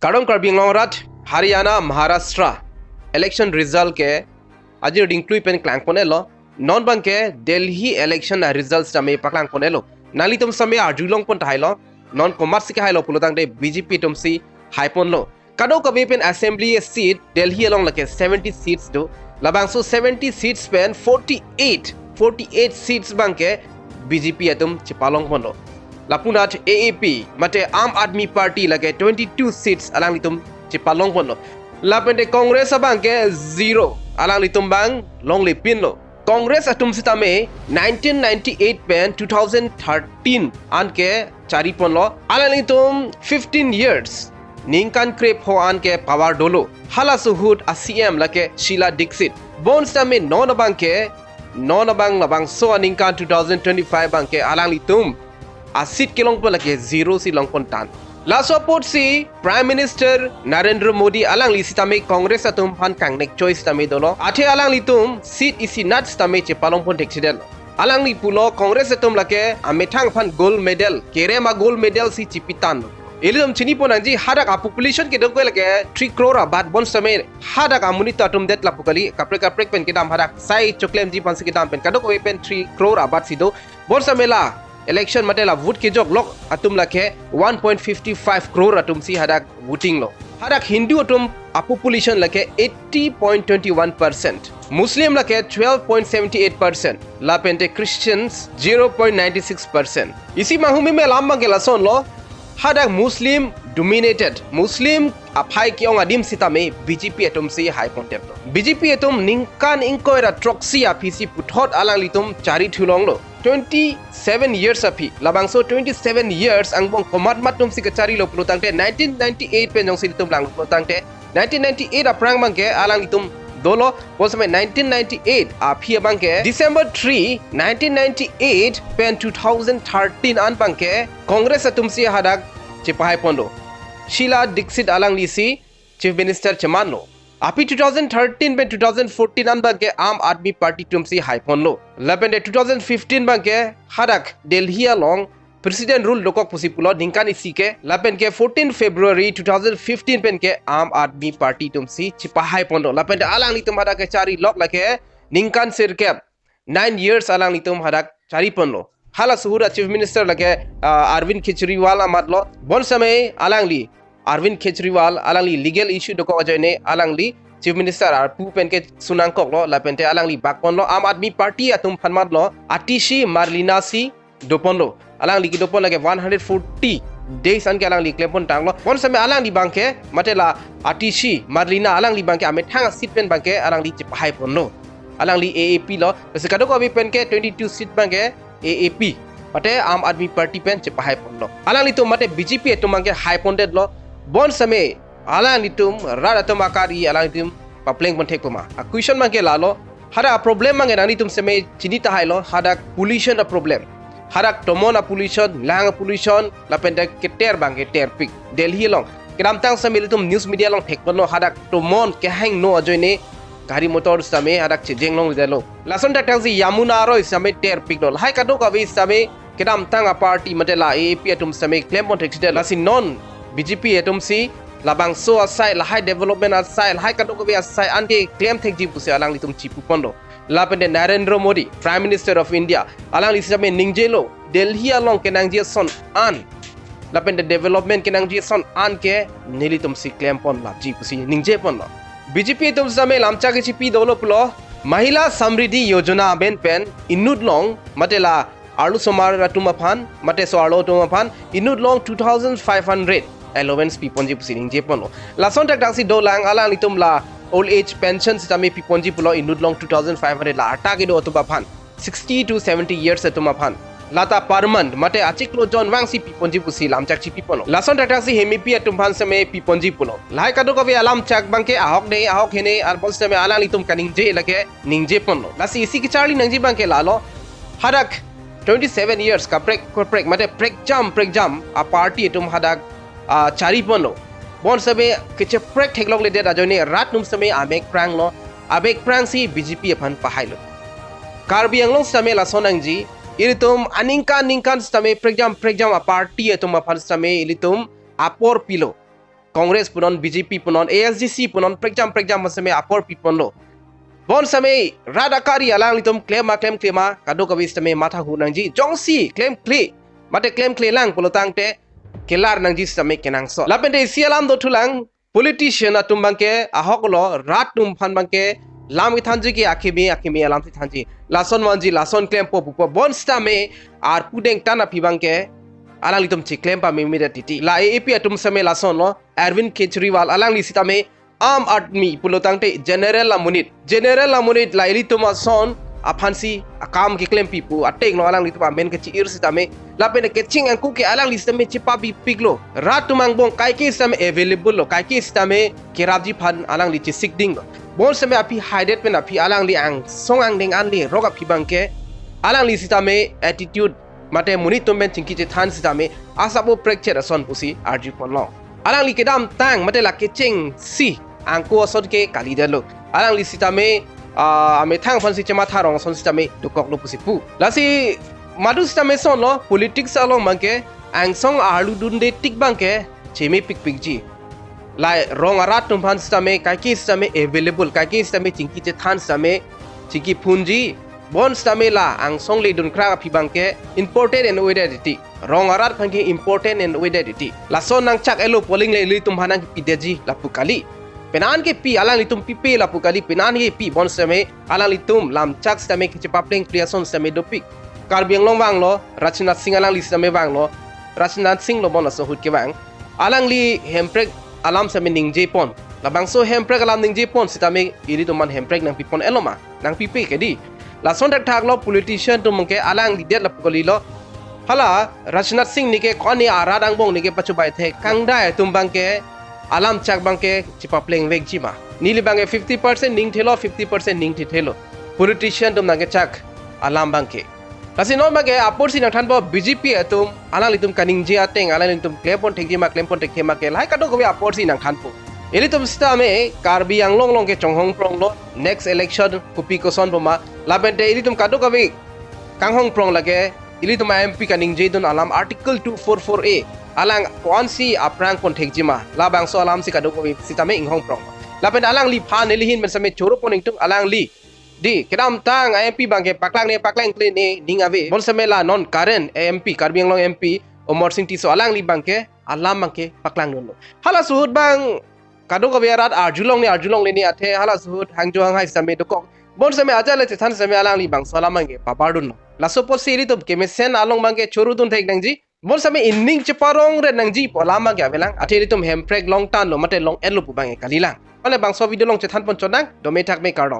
Karong Karbi Ngongrat, Haryana, Maharashtra, election result ke Ajir Dinklui pen clang ponelo, non banke Delhi election results tame paklang ponelo. Nalitum same Arjulong pon tailo, non commerce hailo pulutang de BJP tumsi hyponlo. Kado kabe pen assembly seat Delhi along like 70 seats do. Labang so 70 seats pen 48 seats banke BJP atum chipalong ponlo. Lapunat AAP mate Aam Aadmi Party lage 22 seats alang litum chipalong ponlo. Lapende Congress abangke 0 alang litum bang long lipin lo. Congress atum sitame 1998 pen 2013 anke chari ponlo alang litum 15 years ningkan krep ho anke power dolo hala suhud ACM lake Sheila Dixit bones tame non abangke non abang labang so ningkan 2025 bangke alang litum asit kilong po lagi 0 si long pontan. La support si Prime Minister Narendra Modi alang li sitame Congress atum pan kang nek choice tame dolo. Ate alang li tum seat isi nats tame che palong pon teksidel. Alang li pulo Congress atum lake ametang pan gold medal. Kere ma gold medal si cipitan. Ilum chini pon anji hadak a population ke dogwe lake 3 crore abad bon tame hadak amuni atum det lapukali kaprek pen kedam hadak sai choklem ji pan si kedam pen kadok pen 3 crore abad sido bon samela election matela vote ke jok lok atum lakhe 1.55 crore atum si hadak voting lo hadak hindu atum a population lakhe 80.21% muslim lakhe 12.78% la pente christians 0.96% isi mahumi me lamba ke lason lo hadak muslim dominated muslim aphai kiong adim sitame BJP atum si high content lo BJP atum ningkan inkoira troxy apisi puthot alang litum chari thulong lo 27 years api labangso 27 years angbong komat matum si kachari lo plutangte 1998 penjong si litum lang plutangte 1998 aprang bangke alang litum dolo posame 1998 api bangke December 3 1998 pen 2013 an bangke Congress atum si hadak chipahai pondo Sheila Dixit alang lisi Chief Minister Chemum api 2013 pen 2014 an bangke Aam Aadmi Party tumsi haipon lo lapende 2015 bangke hadak Delhi along president rule lokok pusipulo ningkan isike lapen ke 14 February 2015 pen ke Aam Aadmi Party tumsi chipahai pondo lapende alang litum hadak ke cari lok lake ningkan sirke 9 years alang litum hadak cari ponlo hala suhura Chief Minister lake Arwind Kejriwal amatlo bon samay alang li Arwind Kejriwal alang li legal issue doko ajane alang li Chief Minister arpu pen ke sunangkok lo lapente alang li bakpon lo Aam Aadmi Party atum phanmat lo atishi marlinasi dopon lo alang li ki dopon lage 140 days an ke alang li klepon tang lo bon samay alang li bangke matela atishi marlina alang li bangke ame thang seat pen bangke alang li chipahai pon lo alang li AAP lo sekado ko abi pen ke 22 seat bangke AAP mate Aam Aadmi Party pen chipahai pon lo alang li to mate BJP to mangke high ponded lo bon samay alang litum radatum akari alang litum papleng bon thek puma a question mangke lalo hada problem mangi nang litum samay chinita hailo hada pollution a problem hada tomona pollution lang pollution lapenda keter bangke ter pik Delhi long kram tang samay litum news media long thek pon lo hada tomon ke hang no ajoine gari motor samay hada chejeng long delo lason tak tang si yamuna ro samay ter pik lo hai kado ka bi samay kedam tang a party matela AAP atum samay claim bon thek dela si non BJP atum si labang so asai la high development asai high kadok bi asai anti claim thek ji pusi alang litum chipu pondo lapende Narendra Modi Prime Minister of India alang lisame ningjelo Delhi along kenang ji son an lapende development kenang ji son an ke nilitum si claim pon la ji pusi ningje pon lo BJP tum same lamcha ke chipi dolo pulo Mahila Samriddhi Yojana ben pen innud long matela alu somar ratuma phan mate so alo tuma phan innud long 2500 allowance piponji pusining je pono lason tak dangsi do lang ala litum la old age pension system piponji pulo innud long 2500 la ata ke do tuba phan 60 to 70 years atuma phan lata per month mate achik lo jon wangsi piponji pusi lamchak chi pipono lason tak dangsi hemipi atum phan same piponji pulo lai kadu ko be alam chak bangke ahok nei ahok hene ar bol same ala litum kaning je lake ningje pono lasi isi ki charli nangji bangke lalo hadak 27 years ka prek mate prek jam a party atum hadak chari pono bon sabe keche prek theklok le det ajone rat num same abek prang si BJP aphan pahailo Karbi anglong same la sonangji ilitum aningkan same prek jam a party atum aphan same ilitum apor pilo Congress punon BJP punon ASDC punon pregjam masame apor pipon lo bon same radakari alang litum claim kado kawi same matha hu nangji jongsi claim lang polotang te kelar nangji same kenang so lapende sialam do thulang politician atumbangke ahoklo rat tum phan bangke lam thanji ki akimi alam thanji lason claim po bon stame ar pudeng tana pibangke alang litum chi claim pa mimida titi la AP atum same lason lo Arwind Kejriwal alang li sitame arm army pulotang te general la munit la litum son aphansi akam ki claim pipu ateng lo alang litum men ke chi ir sitame la pen ke ching angku ke alang li sitame chipa bi piglo ratumang bong kai ke sitame available lo kai ke sitame kerabji phan alang li chi sikding bon same api Haidet pen api alang li ang song ang ding an li roga pi bangke alang li sitame attitude mate munit tumben chingki Chethan sitame asabo prekche rason pusi arji ponlo alang li kedam tang mate la keching si angko sod ke kali dalo alang li sitame ame thang phan si chema tharong son sitame dukok lo pusi pu lasi madu sitame son lo politics along mangke ang song alu dunde tik bangke cheme pikji lai rong arat tum phan sitame kaki sitame available kaki sitame chingki Chethan sitame chiki punji bon sitame la ang song le dun kra phi bangke important and identity rong arat phan ke important and identity la son nang chak elo polling le tum phanang pideji la pukali penan ke pi alang litum pipe la pukali penan ke pi bon same alang litum lam chak same ke chapapling creation same dopik Karbi long wang lo Rachnath Singh alang li same wang lo Rachnath Singh lo bon so hut ke wang alang li hemprek alam same ningje pon la bangso hemprek alam ningje pon sitame iri to man hemprek nang pipon eloma nang pipe ke di la son tak thak lo politician to mangke alang li det la pukali lo hala Rachnath Singh nike koni aradang bong nike pachubai the kangda tumbangke alam chak bangke chipapling veg jima nili bangke 50% ning thelo 50% ning thelo politician tum nage chak alam bangke kasi no bangke apor sin than bo BJP atum alang litum kaning je ateng alang litum claim pon thema ke lai kado gobe apor sin than po eli tum stame Karbi ang long ke chonghong prong lo next election kupi ko son boma labente eli tum kado gobe kanghong prong lage eli tum MP kaning je dun alam article 244A alang ponsi aprang pon thekjima labang so alam si kado ko sitame inghong prong lapen alang li phan elihin men same choro pon ingtung alang li di kedam tang MP bangke paklang clean ne ningave bon same la non current MP Karbi long MP Omor Singh Tiso alang li bangke alam bangke paklang no hala suhut bang kado ko berat arjulong le ni athe hala suhut hangjo hang hai same dokok bon same ajale Chethan same alang li bang so alam bangke papardun la sopo siri to kemesen along bangke choru dun thek dangji bon same inning cheparong re nangji polama kya belang atheri tum hemprek long tan lo mate long elu pu bange kalilang ole bangso video long Chethan pon chodang do metak me kardong